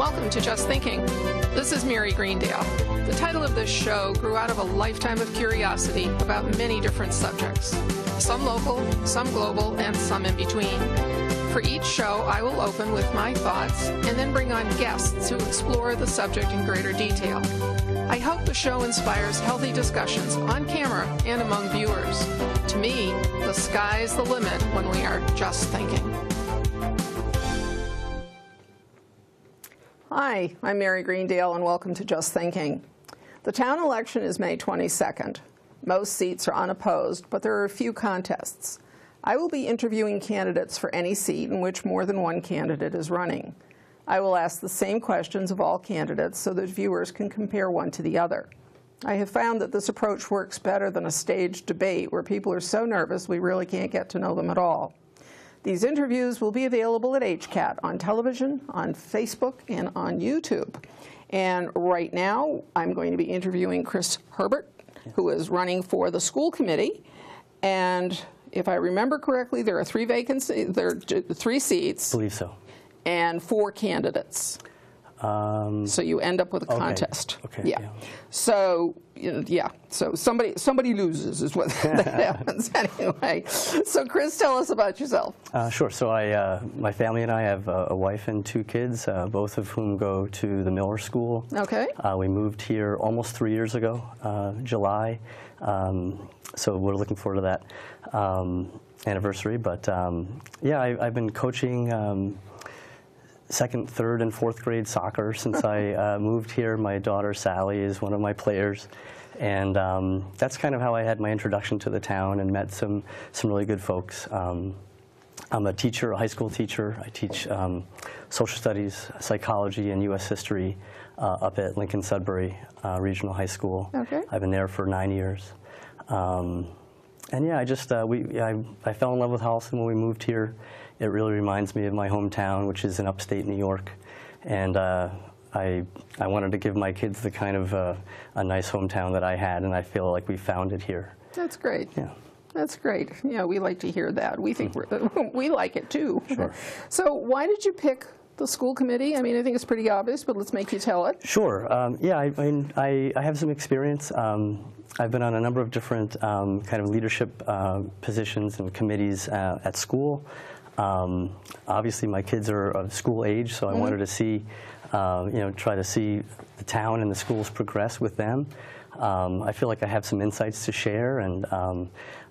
Welcome to Just Thinking. This is Mary Greendale. The title of this show grew out of a lifetime of curiosity about many different subjects. Some local, some global, and some in between. For each show, I will open with my thoughts and then bring on guests who explore the subject in greater detail. I hope the show inspires healthy discussions on camera and among viewers. To me, the sky's the limit when we are just thinking. Hi, I'm Mary Greendale, and welcome to Just Thinking. The town election is May 22nd. Most seats are unopposed, but there are a few contests. I will be interviewing candidates for any seat in which more than one candidate is running. I will ask the same questions of all candidates so that viewers can compare one to the other. I have found that this approach works better than a staged debate where people are so nervous we really can't get to know them at all. These interviews will be available at HCAT on television, on Facebook, and on YouTube. And right now, I'm going to be interviewing Chris Herbert, who is running for the school committee. And if I remember correctly, there are three vacancies, there are 3 seats. I believe so. And 4 candidates. So you end up with a contest. Okay. Yeah. So so somebody loses is what that happens anyway. So Chris, tell us about yourself. Sure. So my family and I have a wife and 2 kids, both of whom go to the Miller School. Okay. We moved here almost 3 years ago, July. So we're looking forward to that anniversary. But yeah, I've been coaching 2nd, 3rd, and 4th grade soccer since I moved here. My daughter Sally is one of my players, and that's kind of how I had my introduction to the town and met some really good folks. I'm a teacher, a high school teacher. I teach social studies, psychology, and U.S. history up at Lincoln Sudbury Regional High School. Okay. I've been there for 9 years. And yeah, I fell in love with Holliston when we moved here. It really reminds me of my hometown, which is in upstate New York. And I wanted to give my kids the kind of a nice hometown that I had, and I feel like we found it here. That's great. Yeah. That's great. Yeah, we like to hear that. We think we like it too. Sure. So why did you pick the school committee? I mean, I think it's pretty obvious, but let's make you tell it. Sure. Yeah, I have some experience. I've been on a number of different kind of leadership positions and committees at school. Obviously, my kids are of school age, so I wanted to see, try to see the town and the schools progress with them. I feel like I have some insights to share, and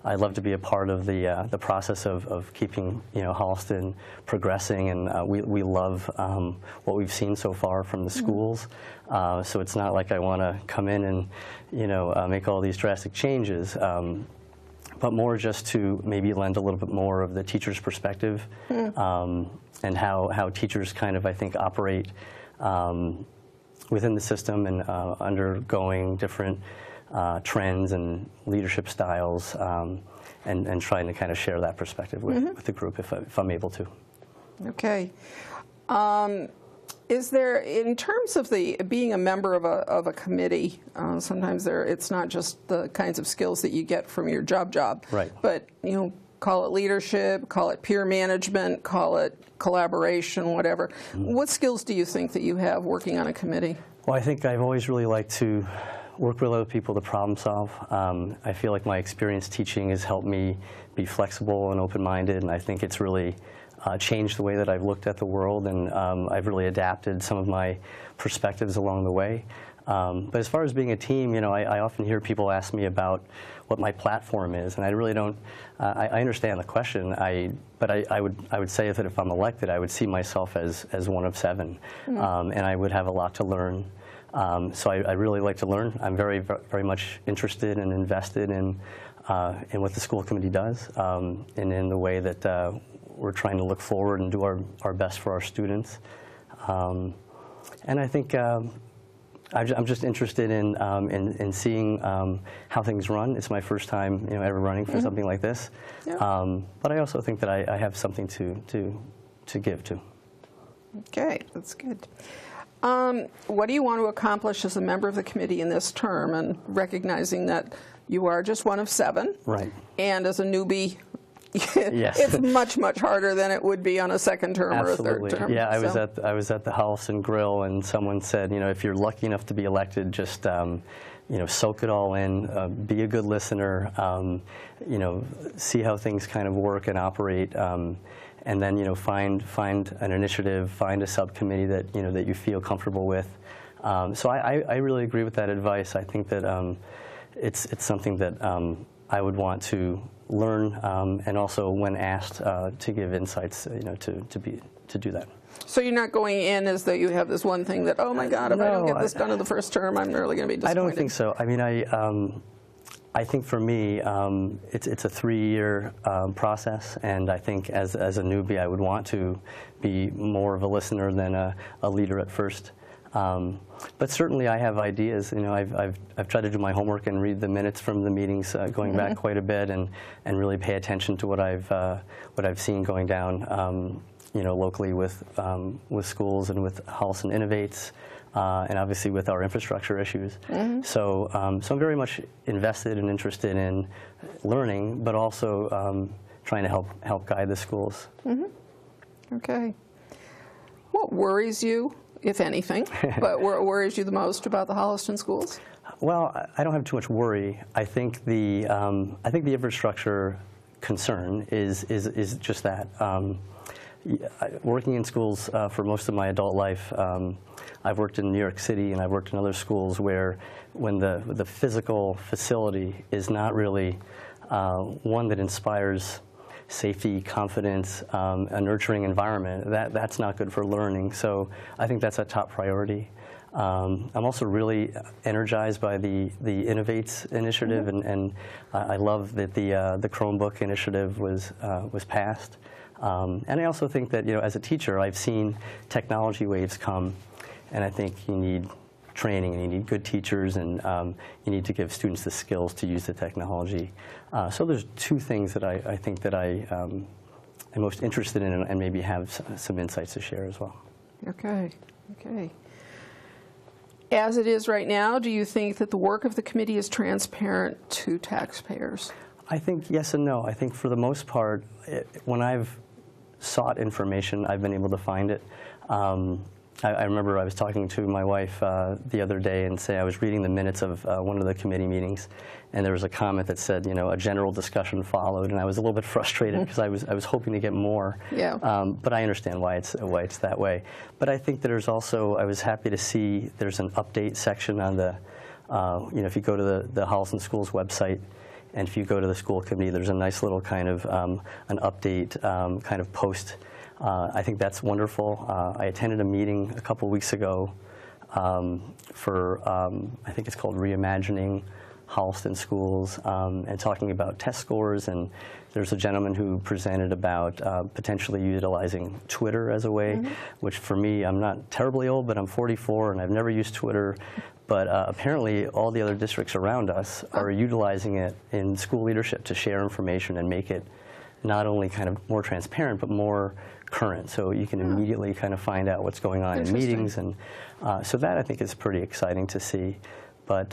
I'd love to be a part of the process of keeping Holliston progressing. And we love what we've seen so far from the schools. So it's not like I want to come in and make all these drastic changes. But more just to maybe lend a little bit more of the teacher's perspective and how teachers kind of, I think, operate within the system and undergoing different trends and leadership styles and trying to kind of share that perspective with the group if I'm able to. Okay. Is there, in terms of being a member of a committee, sometimes it's not just the kinds of skills that you get from your job, right? But call it leadership, call it peer management, call it collaboration, whatever. What skills do you think that you have working on a committee? Well, I think I've always really liked to work with other people to problem solve. I feel like my experience teaching has helped me be flexible and open-minded, and I think it's really changed the way that I've looked at the world, and I've really adapted some of my perspectives along the way. But as far as being a team, I often hear people ask me about what my platform is, and I really don't. I understand the question, but I would say that if I'm elected, I would see myself as one of 7, and I would have a lot to learn. So I really like to learn. I'm very much interested and invested in what the school committee does, and in the way that we're trying to look forward and do our best for our students. And I think I'm just interested in seeing how things run. It's my first time ever running for something like this. Yeah. But I also think that I have something to give to. Okay, that's good. What do you want to accomplish as a member of the committee in this term, and recognizing that you are just one of 7? Right. And as a newbie Yes. It's much, much harder than it would be on a second term Absolutely. or a third term. Yeah, I was at the Holliston Grill, and someone said, if you're lucky enough to be elected, just soak it all in, be a good listener, see how things kind of work and operate, and then find an initiative, find a subcommittee that that you feel comfortable with. So I really agree with that advice. I think that it's something that I would want to learn, and also when asked to give insights, to do that. So you're not going in as though you have this one thing that, oh my God, if I don't get this done in the first term, I'm really going to be disappointed. I don't think so. I mean, I think for me, it's a 3-year process, and I think as a newbie, I would want to be more of a listener than a leader at first. But certainly, I have ideas. I've tried to do my homework and read the minutes from the meetings going back quite a bit, and really pay attention to what I've seen going down, locally with schools and with Holliston Innovates. And obviously with our infrastructure issues. So I'm very much invested and interested in learning, but also trying to help guide the schools. Okay. What worries you, if anything, but what worries you the most about the Holliston schools? Well, I don't have too much worry. I think the infrastructure concern is just that. Working in schools for most of my adult life, I've worked in New York City and I've worked in other schools where when the physical facility is not really one that inspires safety, confidence, a nurturing environment, that's not good for learning. So I think that's a top priority. I'm also really energized by the Innovates initiative, and I love that the Chromebook initiative was passed. And I also think that, as a teacher, I've seen technology waves come, and I think you need training, and you need good teachers, and you need to give students the skills to use the technology. So there's 2 things that I think that I am most interested in, and maybe have some insights to share as well. Okay. Okay. As it is right now, do you think that the work of the committee is transparent to taxpayers? I think yes and no. I think for the most part, when I've sought information, I've been able to find it. I remember I was talking to my wife the other day and I was reading the minutes of one of the committee meetings, and there was a comment that said, a general discussion followed, and I was a little bit frustrated because I was hoping to get more. Yeah. But I understand why it's that way. But I think there's also, I was happy to see there's an update section on the, if you go to the Holliston Schools website, and if you go to the school committee, there's a nice little kind of an update kind of post. I think that's wonderful. I attended a meeting a couple weeks ago for, I think it's called Reimagining Holliston Schools, and talking about test scores. And there's a gentleman who presented about potentially utilizing Twitter as a way, which for me, I'm not terribly old, but I'm 44 and I've never used Twitter. But apparently all the other districts around us are utilizing it in school leadership to share information and make it not only kind of more transparent, but more current, so you can immediately kind of find out what's going on in meetings, and so that I think is pretty exciting to see. But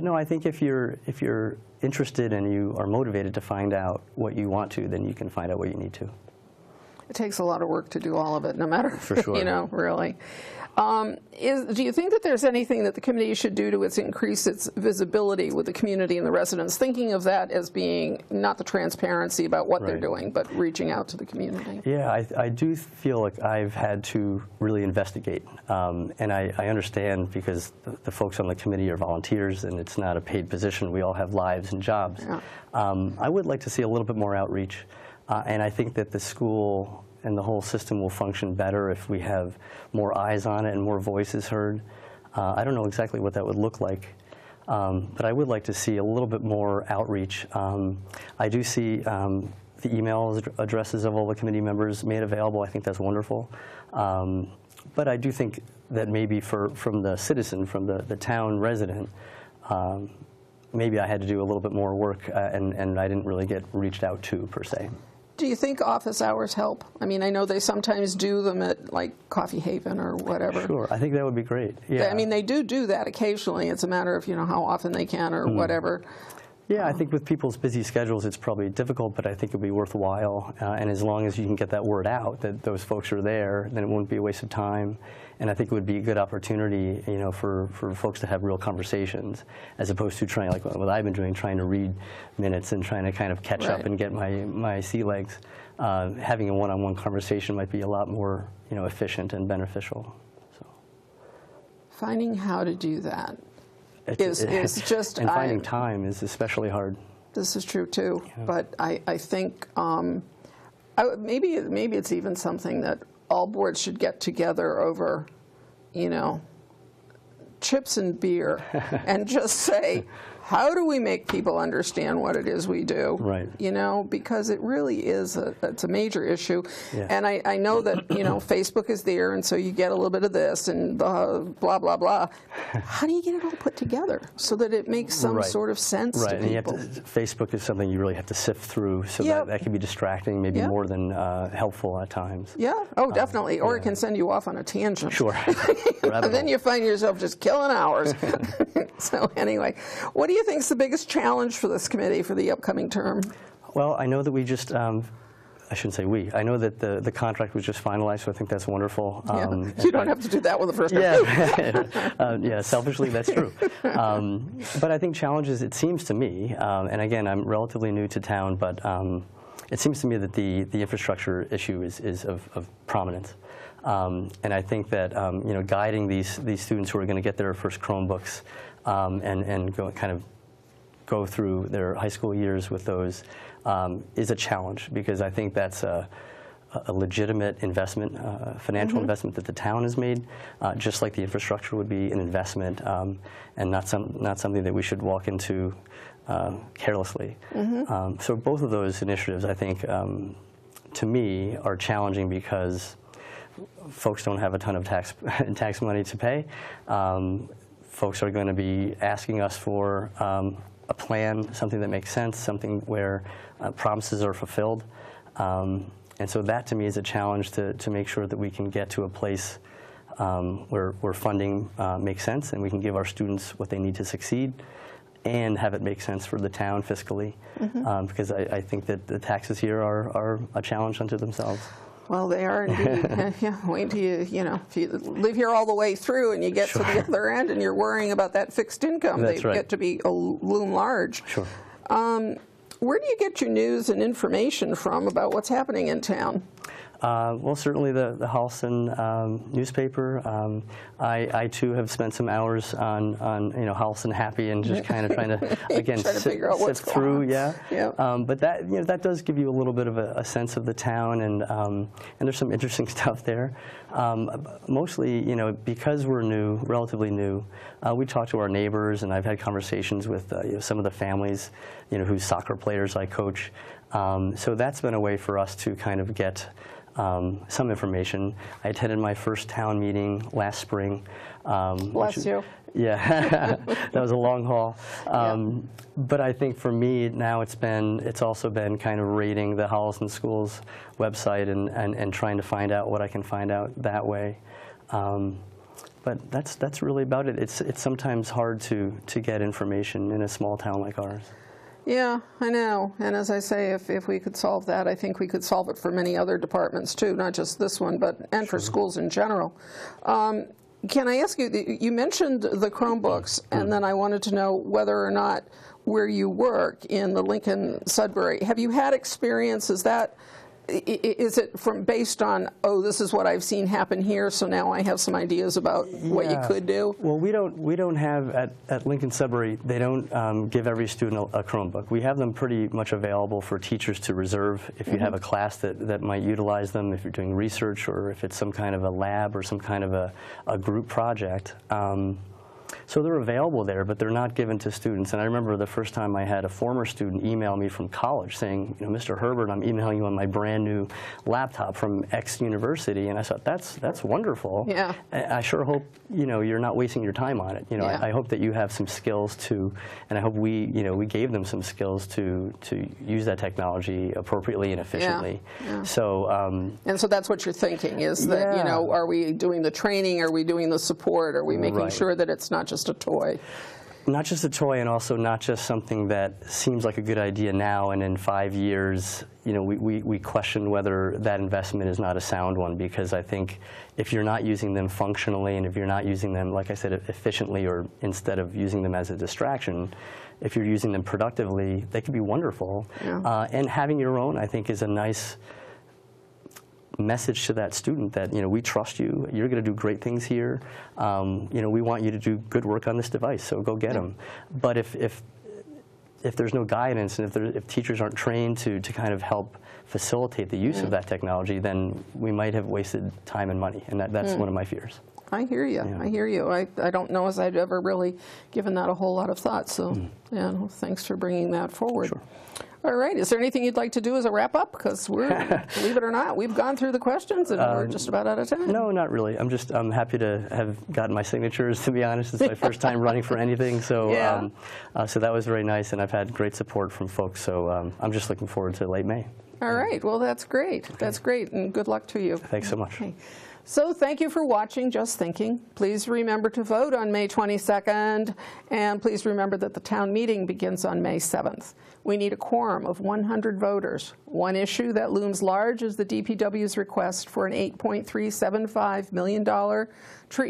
no, I think if you're interested and you are motivated to find out what you want to, then you can find out what you need to. It takes a lot of work to do all of it, no matter, for sure. Really. Do you think that there's anything that the committee should do to increase its visibility with the community and the residents, thinking of that as being not the transparency about what they're doing, but reaching out to the community? Yeah, I do feel like I've had to really investigate. And I understand because the folks on the committee are volunteers and it's not a paid position. We all have lives and jobs. Yeah. I would like to see a little bit more outreach. And I think that the school and the whole system will function better if we have more eyes on it and more voices heard. I don't know exactly what that would look like, but I would like to see a little bit more outreach. I do see the email addresses of all the committee members made available. I think that's wonderful. But I do think that maybe from the citizen, from the town resident, maybe I had to do a little bit more work, and I didn't really get reached out to, per se. Do you think office hours help? I mean, I know they sometimes do them at, like, Coffee Haven or whatever. Sure, I think that would be great. Yeah. I mean, they do that occasionally. It's a matter of, how often they can or whatever. Yeah, I think with people's busy schedules, it's probably difficult, but I think it'll be worthwhile. And as long as you can get that word out that those folks are there, then it won't be a waste of time. And I think it would be a good opportunity, you know, for folks to have real conversations, as opposed to trying, like what I've been doing, trying to read minutes and trying to kind of catch up and get my sea legs. Having a one-on-one conversation might be a lot more, you know, efficient and beneficial. So. Finding how to do that. Is just and finding time is especially hard. This is true too, yeah. But I think maybe it's even something that all boards should get together over, you know, chips and beer, and just say, how do we make people understand what it is we do? Right. You know, because it really is it's a major issue. Yeah. And I know that, you know, Facebook is there, and so you get a little bit of this and blah, blah, blah. How do you get it all put together so that it makes some sort of sense to people? And Facebook is something you really have to sift through, so that can be distracting, maybe more than helpful at times. Yeah. Oh, definitely. Or it can send you off on a tangent. Sure. And then you find yourself just killing hours. So anyway, what do you think is the biggest challenge for this committee for the upcoming term? Well, I know that we just, I shouldn't say we, I know that the contract was just finalized, so I think that's wonderful. You don't have to do that one the first time. Yeah, selfishly, that's true. But I think challenges, it seems to me, and again, I'm relatively new to town, but it seems to me that the infrastructure issue is of prominence. And I think that you know, guiding these students who are going to get their first Chromebooks and go through their high school years with those is a challenge, because I think that's a legitimate investment, financial investment that the town has made, just like the infrastructure would be an investment, and not something that we should walk into carelessly. So both of those initiatives, I think, to me, are challenging because folks don't have a ton of tax money to pay. Folks are going to be asking us for a plan, something that makes sense, something where promises are fulfilled. And so that, to me, is a challenge to make sure that we can get to a place where funding makes sense and we can give our students what they need to succeed and have it make sense for the town fiscally. Because I think that the taxes here are a challenge unto themselves. Well, they are indeed. Wait till if you live here all the way through and you get to the other end and you're worrying about that fixed income, they get to be loom large. Sure. Where do you get your news and information from about what's happening in town? Well, certainly the Holliston newspaper. I too have spent some hours on Holliston Happy and just kind of trying to again sift through. But that does give you a little bit of a sense of the town, and there's some interesting stuff there. Mostly, because we're new, relatively new, we talk to our neighbors, and I've had conversations with some of the families, whose soccer players I coach. So that's been a way for us to kind of get some information. I attended my first town meeting last spring. Bless you. Yeah, that was a long haul. But I think for me now it's also been kind of raiding the Holliston Schools website and trying to find out what I can find out that way. But that's really about it. It's sometimes hard to get information in a small town like ours. Yeah, I know. And as I say, if we could solve that, I think we could solve it for many other departments too, not just this one, and for schools in general. Can I ask you, you mentioned the Chromebooks, and then I wanted to know whether or not where you work in the Lincoln-Sudbury, have you had experience? Is it based on, this is what I've seen happen here, so now I have some ideas about what you could do? Well, we don't have at Lincoln-Sudbury, they don't give every student a Chromebook. We have them pretty much available for teachers to reserve if you have a class that might utilize them, if you're doing research or if it's some kind of a lab or some kind of a group project. So they're available there, but they're not given to students. And I remember the first time I had a former student email me from college saying, Mr. Herbert, I'm emailing you on my brand new laptop from X university. And I thought, that's wonderful. Yeah. I sure hope, you're not wasting your time on it. I hope that you have some skills and I hope we gave them some skills to use that technology appropriately and efficiently. Yeah. So, and so that's what you're thinking is that, are we doing the training? Are we doing the support? Are we making sure that it's not just a toy? Not just a toy, and also not just something that seems like a good idea now, and in 5 years, you know, we question whether that investment is not a sound one, because I think if you're not using them functionally, and if you're not using them, like I said, efficiently, or instead of using them as a distraction, if you're using them productively, they can be wonderful. Yeah. And having your own, I think, is a nice message to that student that, you know, we trust you, you're going to do great things here, you know, we want you to do good work on this device, so go get them. But if there's no guidance, and if teachers aren't trained to kind of help facilitate the use of that technology, then we might have wasted time and money, and that's one of my fears. I hear you. Yeah. I hear you. I don't know as I'd ever really given that a whole lot of thought, so yeah, well, thanks for bringing that forward. Sure. All right. Is there anything you'd like to do as a wrap-up? Because we're, believe it or not, we've gone through the questions and we're just about out of time. No, not really. I'm happy to have gotten my signatures, to be honest. It's my first time running for anything, so so that was very nice, and I've had great support from folks, so I'm just looking forward to late May. All right. Well, that's great. Okay. That's great, and good luck to you. Thanks so much. Okay. So thank you for watching Just Thinking. Please remember to vote on May 22nd, and please remember that the town meeting begins on May 7th. We need a quorum of 100 voters. One issue that looms large is the DPW's request for an $8.375 million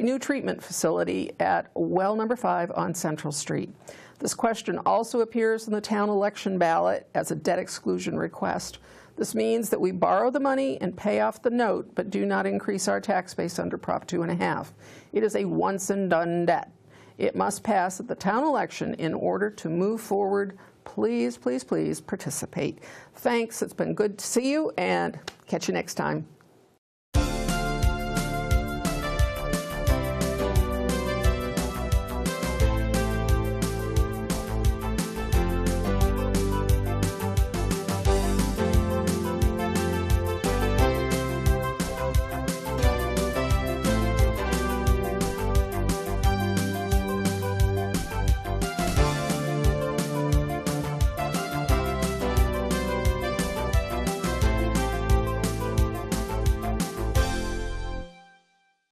new treatment facility at well number 5 on Central Street. This question also appears in the town election ballot as a debt exclusion request. This means that we borrow the money and pay off the note, but do not increase our tax base under Prop 2.5. It is a once-and-done debt. It must pass at the town election in order to move forward. Please, please, please participate. Thanks. It's been good to see you, and catch you next time.